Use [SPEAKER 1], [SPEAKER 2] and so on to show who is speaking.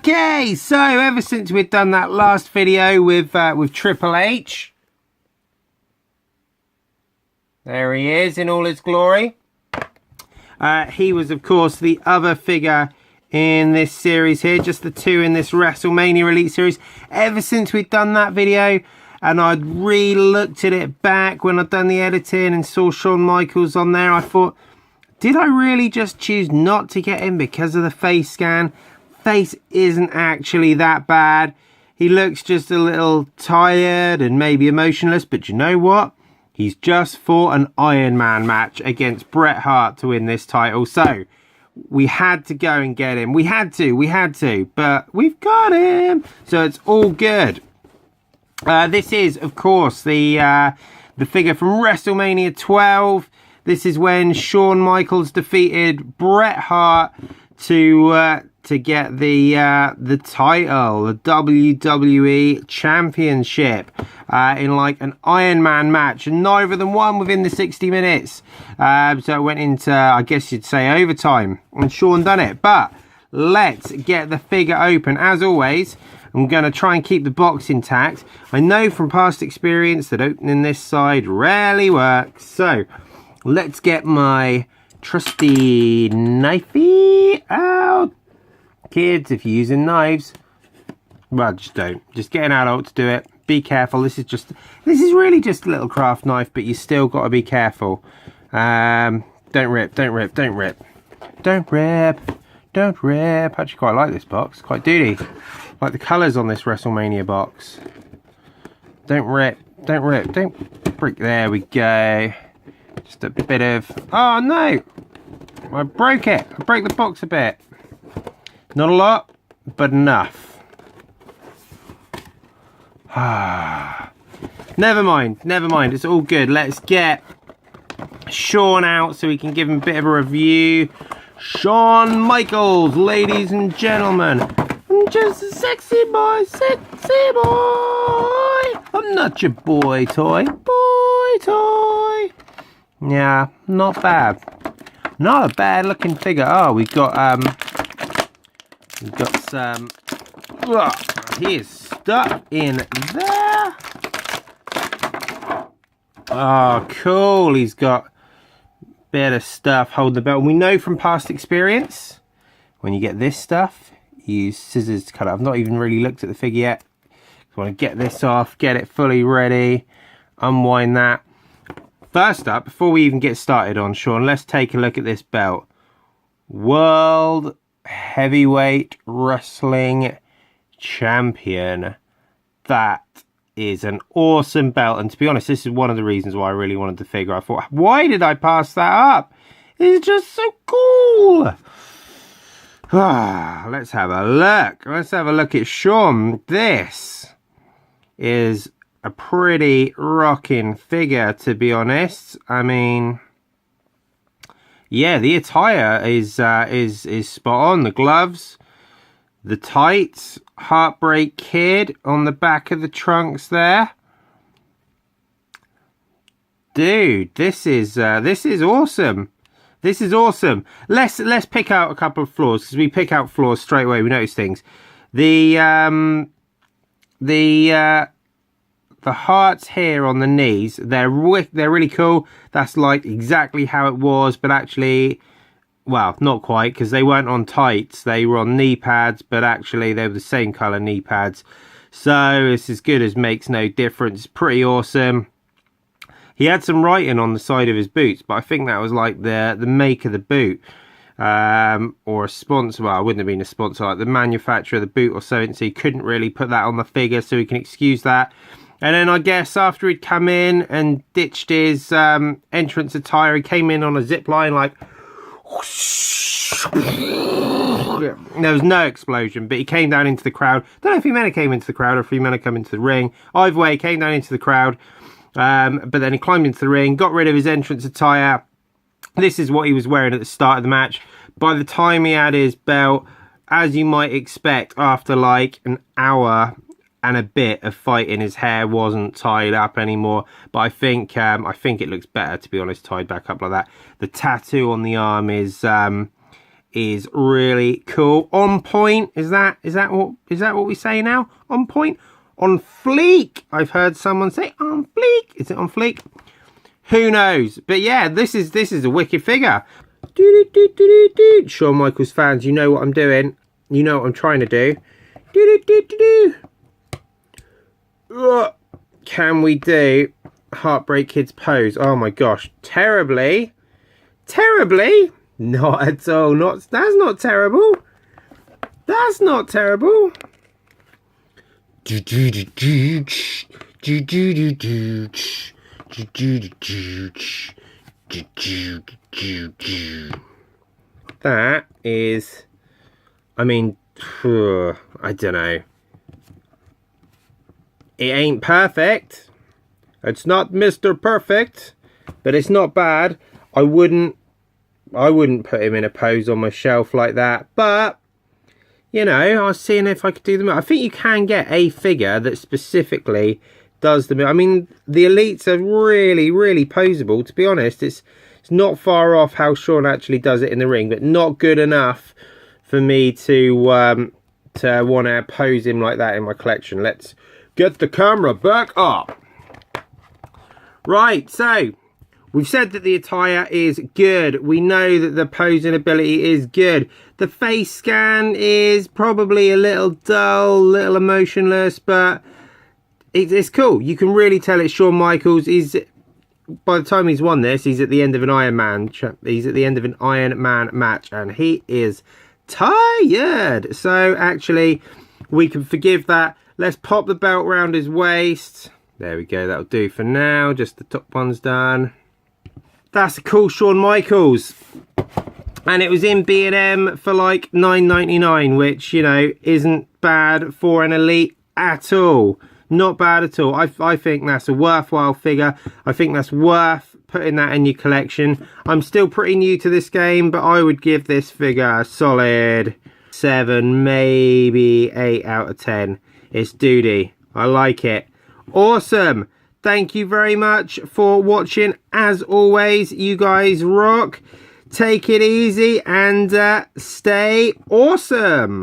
[SPEAKER 1] Okay, so ever since we've done that last video with Triple H, there he is in all his glory. He was, of course, the other figure in this series here, just the two in this WrestleMania Elite series. Ever since we'd done that video, and I'd re-looked at it back when I'd done the editing and saw Shawn Michaels on there, I thought, did I really just choose not to get him because of the face scan? Face isn't actually that bad. He looks just a little tired and maybe emotionless, but you know what? He's just fought an Iron Man match against Bret Hart to win this title, so we had to go and get him. We had to, but we've got him, so it's all good. This is, of course, the figure from WrestleMania 12. This is when Shawn Michaels defeated Bret Hart to get the title, the WWE Championship, in like an Iron Man match, and neither of them won within the 60 minutes. So it went into, I guess you'd say, overtime, and Shawn done it. But let's get the figure open. As always, I'm going to try and keep the box intact. I know from past experience that opening this side rarely works, so let's get my trusty knifey out. Kids, if you're using knives, well, just don't. Just get an adult to do it. Be careful. This is really just a little craft knife, but you still got to be careful. Don't rip. Don't rip. Don't rip. Don't rip. Don't rip. Actually, quite like this box. Quite duty. Like the colours on this WrestleMania box. Don't rip. Don't rip. Don't break. There we go. Just a bit of. Oh no! I broke it. I broke the box a bit. Not a lot, but enough. Never mind, it's all good. Let's get Shawn out so we can give him a bit of a review. Shawn Michaels, ladies and gentlemen. I'm just a sexy boy, sexy boy. I'm not your boy toy, Yeah, not bad. Not a bad looking figure. Oh, we've got some, here's stuff in there. Oh, cool. He's got a bit of stuff holding the belt. We know from past experience, when you get this stuff, you use scissors to cut it. I've not even really looked at the figure yet. I want to get this off, get it fully ready, unwind that. First up, before we even get started on Shawn, let's take a look at this belt. World Heavyweight Wrestling Champion. That is an awesome belt, and to be honest, this is one of the reasons why I really wanted the figure. I thought, why did I pass that up? It's just so cool. Let's have a look. Let's have a look at Shawn. This is a pretty rocking figure, to be honest. I mean, yeah, the attire is spot on. The gloves, the tights, Heartbreak Kid on the back of the trunks there. Dude, this is awesome. This is awesome. Let's pick out a couple of flaws, because we pick out flaws straight away. We notice things. The hearts here on the knees, they're really cool. That's like exactly how it was, but actually, well, not quite, because they weren't on tights. They were on knee pads, but actually they were the same colour knee pads. So it's as good as makes no difference. Pretty awesome. He had some writing on the side of his boots, but I think that was like the make of the boot. Or a sponsor. Well, it wouldn't have been a sponsor, like the manufacturer of the boot or something, so he couldn't really put that on the figure, so we can excuse that. And then I guess after he'd come in and ditched his entrance attire, he came in on a zip line like whoosh. There was no explosion, but he came down into the crowd. Don't know if he meant to came into the crowd or if he meant to come into the ring. Either way, he came down into the crowd, but then he climbed into the ring, got rid of his entrance attire. This is what he was wearing at the start of the match. By the time he had his belt, as you might expect, after like an hour and a bit of fighting, his hair wasn't tied up anymore. But I think it looks better, to be honest, tied back up like that. The tattoo on the arm is is really cool. On point, is that what we say now? On point? On fleek. I've heard someone say on fleek. Is it on fleek? Who knows? But yeah, this is a wicked figure. Shawn Michaels fans, you know what I'm doing. You know what I'm trying to do. Can we do Heartbreak Kid's pose? Oh my gosh, terribly. Not at all. That's not terrible. That's not terrible. That is, I mean, I don't know. It ain't perfect. It's not Mr. Perfect, but it's not bad. I wouldn't put him in a pose on my shelf like that, but you know, I was seeing if I could do them. I think you can get a figure that specifically does the. I mean, the elites are really poseable. To be honest, it's not far off how Shawn actually does it in the ring, but not good enough for me to want to pose him like that in my collection. Let's get the camera back up. Right, so we've said that the attire is good. We know that the posing ability is good. The face scan is probably a little dull, little emotionless, but it's cool. You can really tell it's Shawn Michaels. By the time he's won this, he's at the end of an Iron Man. He's at the end of an Iron Man match, and he is tired. So actually, we can forgive that. Let's pop the belt around his waist. There we go. That'll do for now. Just the top one's done. That's a cool Shawn Michaels, and it was in B&M for like $9.99, which, you know, isn't bad for an elite at all. Not bad at all. I think that's a worthwhile figure. I think that's worth putting that in your collection. I'm still pretty new to this game, but I would give this figure a solid 7, maybe 8 out of 10. It's duty. I like it. Awesome. Thank you very much for watching. As always, you guys rock. Take it easy and stay awesome.